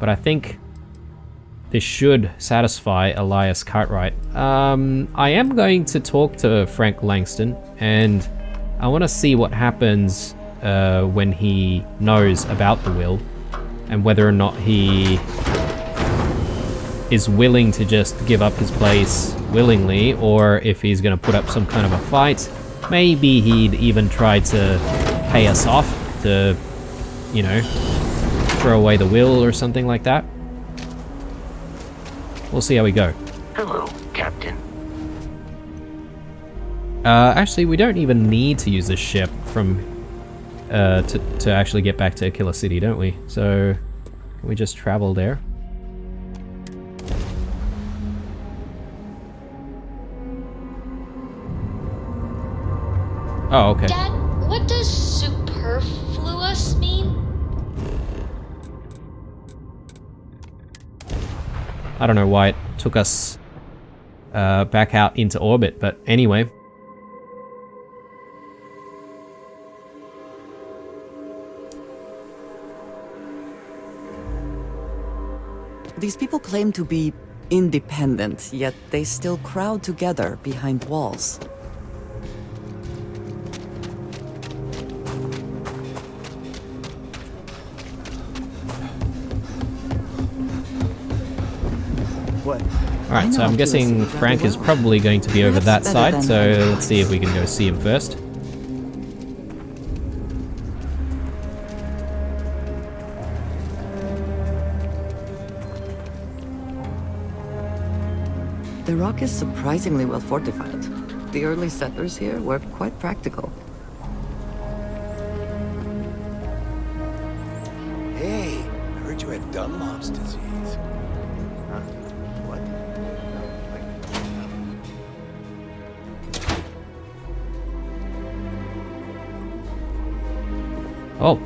I think this should satisfy Elias Cartwright. I am going to talk to Frank Langston, and I want to see what happens when he knows about the will, and whether or not he is willing to just give up his place willingly, or if he's going to put up some kind of a fight. Maybe he'd even try to pay us off to, you know, throw away the will or something like that. We'll see how we go. Hello, Captain. Actually, we don't even need to use this ship from to actually get back to Killer City, don't we? So, can we just travel there? Oh, okay. Dad, what does superfluous mean? I don't know why it took us back out into orbit, but anyway. These people claim to be independent, yet they still crowd together behind walls. What? Alright, so I'm guessing Frank is probably going to be over that side, so let's see if we can go see him first. The rock is surprisingly well fortified. The early settlers here were quite practical. Hey, I heard you had Dunlop's disease. Huh? What? Oh,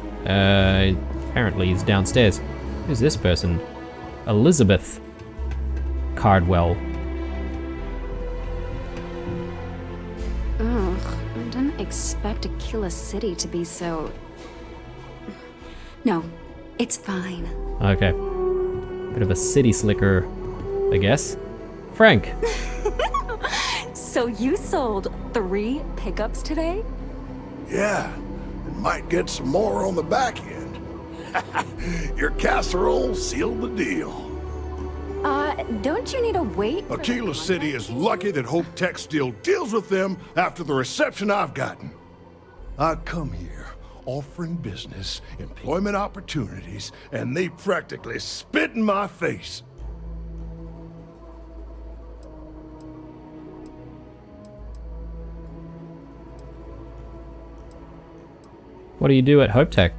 apparently he's downstairs. Who's this person? Elizabeth Cardwell. Ugh, I didn't expect a Killer City to be so... No, it's fine. Okay. Bit of a city slicker, I guess. Frank. So you sold 3 pickups today? Yeah, and might get some more on the back end. Your casserole sealed the deal. Don't you need a wait? Aquila City is lucky that Hope Tech still deals with them after the reception I've gotten. I come here offering business, employment opportunities, and they practically spit in my face. What do you do at Hope Tech?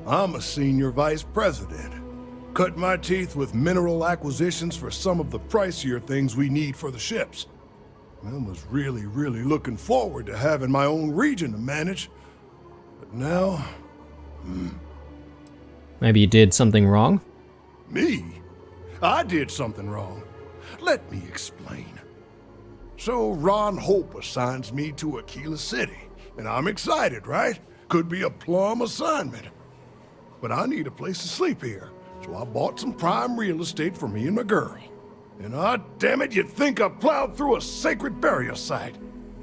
I'm a senior vice president. Cut my teeth with mineral acquisitions for some of the pricier things we need for the ships. I was really looking forward to having my own region to manage. But now... Maybe you did something wrong? Me? I did something wrong. Let me explain. So Ron Hope assigns me to Aquila City, and I'm excited, right? Could be a plum assignment. But I need a place to sleep here, so I bought some prime real estate for me and my girl. And damn it, you'd think I plowed through a sacred burial site.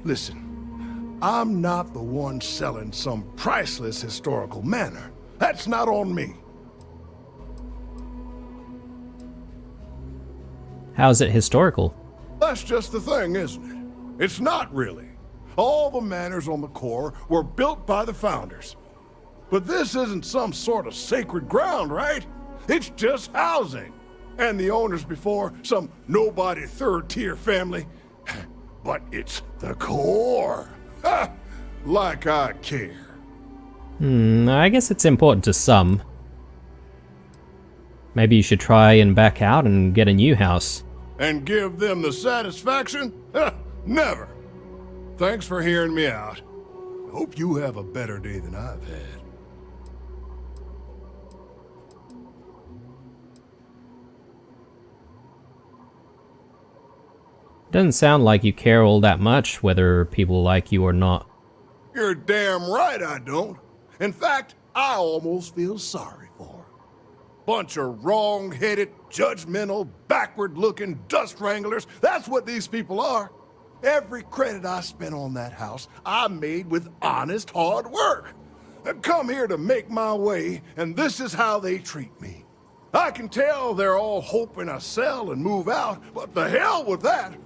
Listen, I'm not the one selling some priceless historical manor. That's not on me. How's it historical? That's just the thing, isn't it? It's not really. All the manors on the core were built by the founders. But this isn't some sort of sacred ground, right? It's just housing. And the owners before, some nobody third-tier family. But it's the core. Ha! Like I care. I guess it's important to some. Maybe you should try and back out and get a new house. And give them the satisfaction? Ha! Never. Thanks for hearing me out. Hope you have a better day than I've had. Doesn't sound like you care all that much whether people like you or not. You're damn right I don't. In fact, I almost feel sorry for her. Bunch of wrong-headed, judgmental, backward-looking dust wranglers. That's what these people are. Every credit I spent on that house, I made with honest, hard work. I come here to make my way, and this is how they treat me. I can tell they're all hoping I sell and move out, but the hell with that.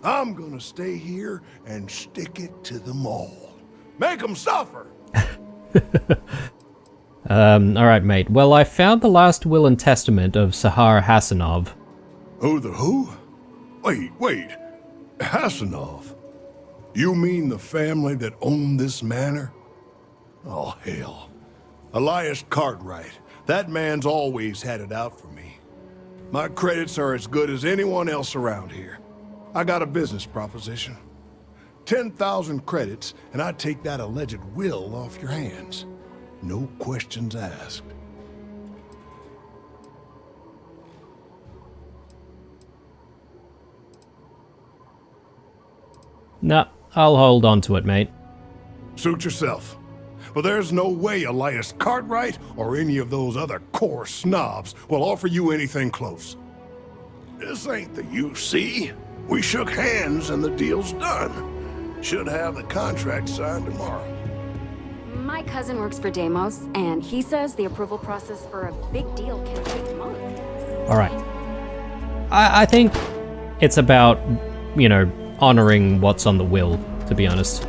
I'm gonna stay here and stick it to them all. Make them suffer. Alright, mate. Well, I found the last will and testament of Sahar Hassanov. Oh, the who? Wait. Hassanov? You mean the family that owned this manor? Oh, hell. Elias Cartwright. That man's always had it out for me. My credits are as good as anyone else around here. I got a business proposition. 10,000 credits, and I take that alleged will off your hands. No questions asked. Nah, I'll hold on to it, mate. Suit yourself. But there's no way Elias Cartwright or any of those other core snobs will offer you anything close. This ain't the UC. We shook hands and the deal's done. Should have the contract signed tomorrow. My cousin works for Deimos, and he says the approval process for a big deal can take months. Alright. I think it's about, you know, honoring what's on the will, to be honest.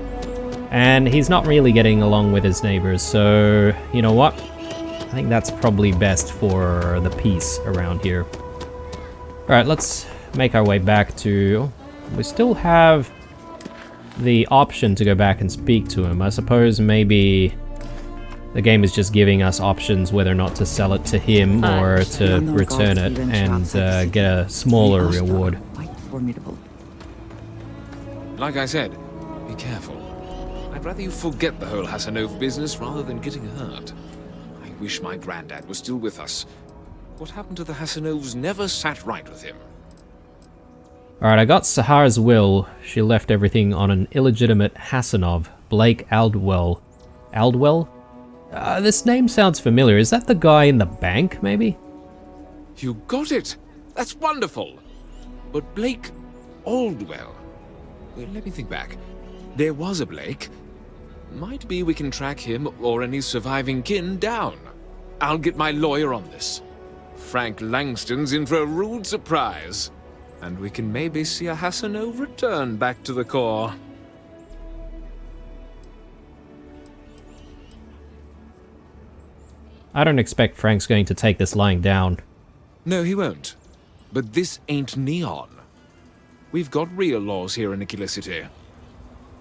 And he's not really getting along with his neighbors, so you know what? I think that's probably best for the peace around here. Alright, let's make our way back to... We still have the option to go back and speak to him. I suppose maybe the game is just giving us options whether or not to sell it to him or to return it and get a smaller reward. Formidable. Like I said, be careful. I'd rather you forget the whole Hasanov business rather than getting hurt. I wish my granddad was still with us. What happened to the Hasanovs never sat right with him. Alright, I got Sahara's will. She left everything on an illegitimate Hasanov, Blake Aldwell. Aldwell? This name sounds familiar. Is that the guy in the bank, maybe? You got it! That's wonderful! But Blake Aldwell... Well, let me think back. There was a Blake. Might be we can track him or any surviving kin down. I'll get my lawyer on this. Frank Langston's in for a rude surprise. And we can maybe see a Hasanov return back to the core. I don't expect Frank's going to take this lying down. No, he won't. But this ain't Neon. We've got real laws here in Aquila City.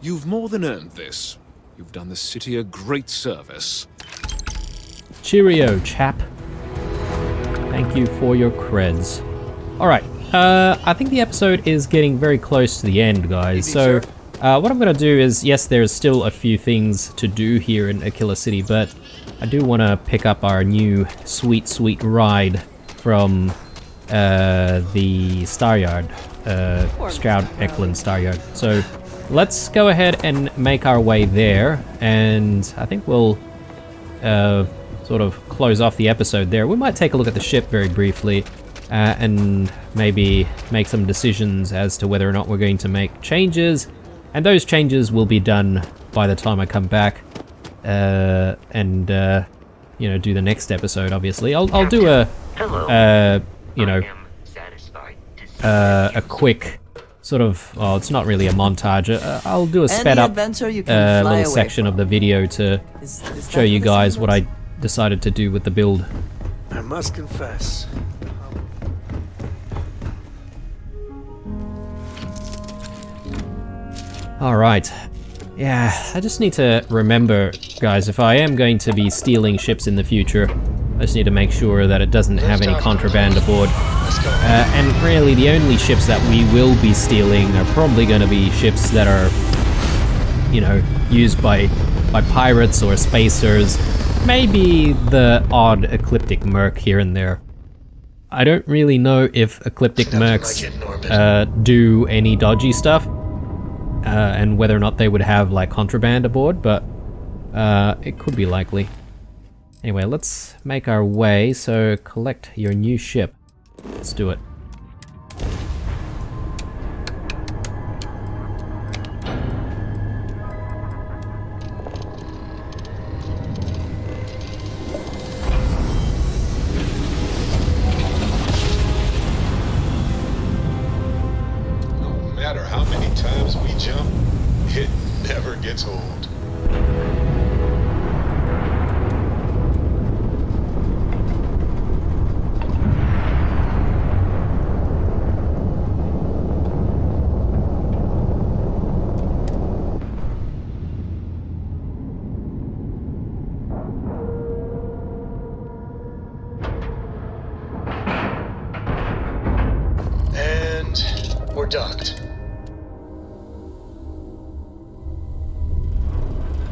You've more than earned this. You've done the city a great service. Cheerio, chap. Thank you for your creds. Alright, I think the episode is getting very close to the end, guys. So, what I'm going to do is, yes, there's still a few things to do here in Aquila City, but I do want to pick up our new sweet, sweet ride from the Staryard, Stroud Eklund Staryard. So, let's go ahead and make our way there, and I think we'll sort of close off the episode there. We might take a look at the ship very briefly, and maybe make some decisions as to whether or not we're going to make changes, and those changes will be done by the time I come back, and you know, do the next episode. Obviously, I'll do a you know, a quick sort of, oh, it's not really a montage. I'll do a sped up little section of the video to show you guys what I decided to do with the build. I must confess. Alright. Yeah, I just need to remember, guys, if I am going to be stealing ships in the future, I just need to make sure that it doesn't have any contraband aboard. And really, the only ships that we will be stealing are probably going to be ships that are, you know, used by pirates or spacers. Maybe the odd Ecliptic Merc here and there. I don't really know if Ecliptic Mercs do any dodgy stuff, and whether or not they would have, like, contraband aboard, but it could be likely. Anyway, let's make our way, so collect your new ship. Let's do it. No matter how many times we jump, it never gets old. docked.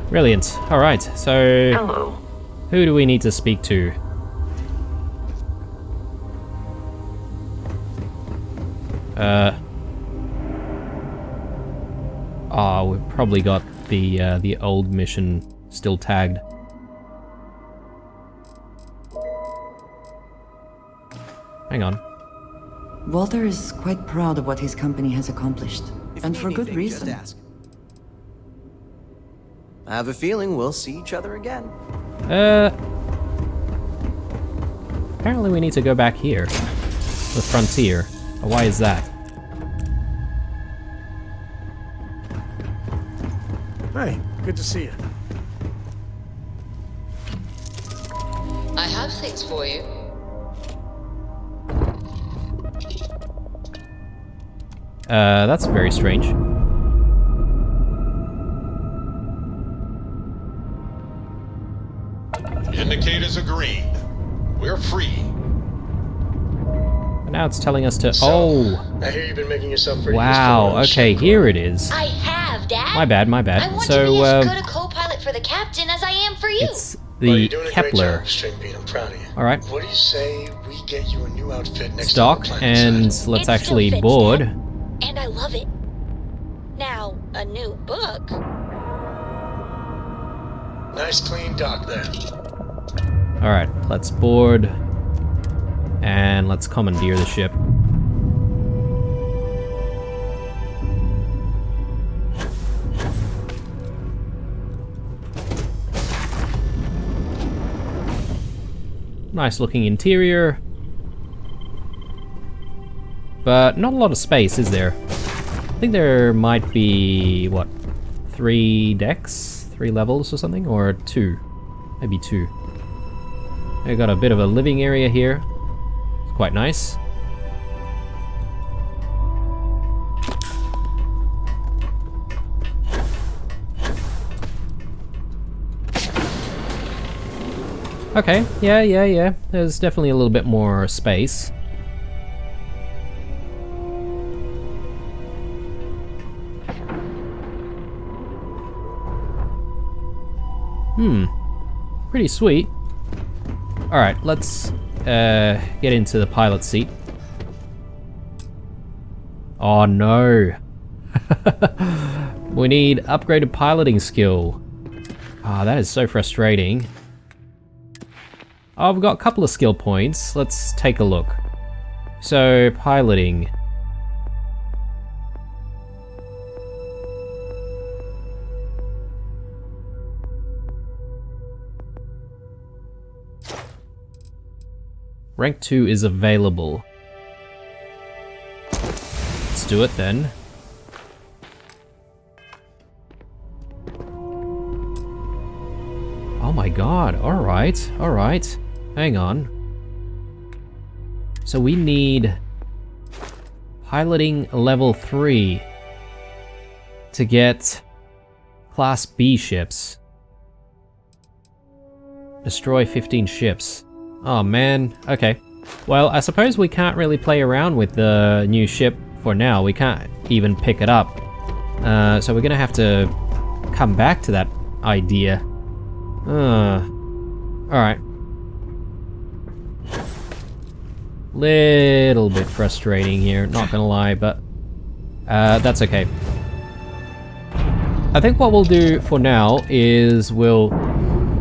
Brilliant. Alright, so... Hello. Who do we need to speak to? Oh, we've probably got the old mission still tagged. Hang on. Walter is quite proud of what his company has accomplished, and for good reason. Just ask. I have a feeling we'll see each other again. Apparently we need to go back here. The frontier. Why is that? Hey, good to see you. I have things for you. That's very strange. Indicators are green. We're free. And now it's telling us to... So, oh! I hear you've been making yourself pretty Wow, okay, here it is. I have, Dad. My bad, my bad. I want So, to be as good a co-pilot for the captain as I am for you. it's the Kepler. Job, String Bean. I'm proud of you. Alright. What do you say we get you a new outfit next Stock, time? and let's actually board. And I love it. Now, a new book. Nice clean dock there. Alright, let's board. And let's commandeer the ship. Nice looking interior. But not a lot of space, is there? I think there might be, what, 3 decks? 3 levels or something? Or 2? Maybe 2. I got a bit of a living area here. It's quite nice. Okay, yeah. There's definitely a little bit more space. Pretty sweet. Alright, let's get into the pilot seat. Oh no! We need upgraded piloting skill. Ah, that is so frustrating. Oh, we've got a couple of skill points. Let's take a look. So, piloting. Rank 2 is available. Let's do it then. Oh my god, alright. Hang on. So we need piloting level 3 to get Class B ships. Destroy 15 ships. Oh man, okay. Well, I suppose we can't really play around with the new ship for now. We can't even pick it up. So we're gonna have to come back to that idea. Alright. Little bit frustrating here, not gonna lie, but that's okay. I think what we'll do for now is we'll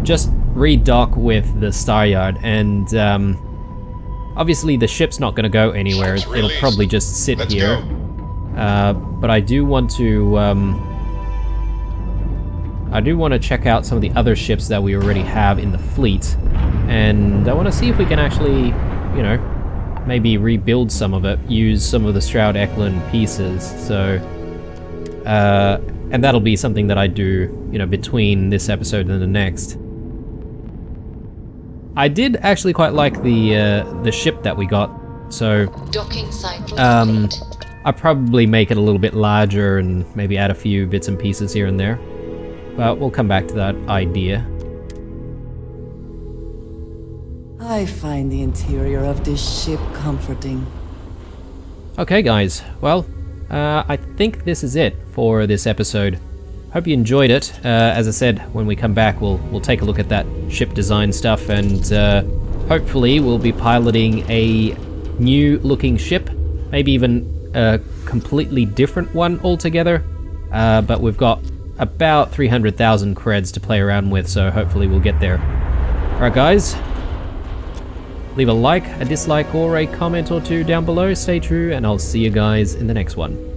just redock with the Star Yard, and obviously the ship's not gonna go anywhere. It'll probably just sit here. But I do want to check out some of the other ships that we already have in the fleet, and I want to see if we can actually, you know, maybe rebuild some of it, use some of the Stroud Eklund pieces. So, and that'll be something that I do, you know, between this episode and the next. I did actually quite like the ship that we got, so Docking cycle complete. I'll probably make it a little bit larger and maybe add a few bits and pieces here and there. But we'll come back to that idea. I find the interior of this ship comforting. Okay guys, well, I think this is it for this episode. Hope you enjoyed it. As I said, when we come back, we'll take a look at that ship design stuff, and hopefully we'll be piloting a new-looking ship, maybe even a completely different one altogether. But we've got about 300,000 creds to play around with, so hopefully we'll get there. Alright guys, leave a like, a dislike, or a comment or two down below. Stay true, and I'll see you guys in the next one.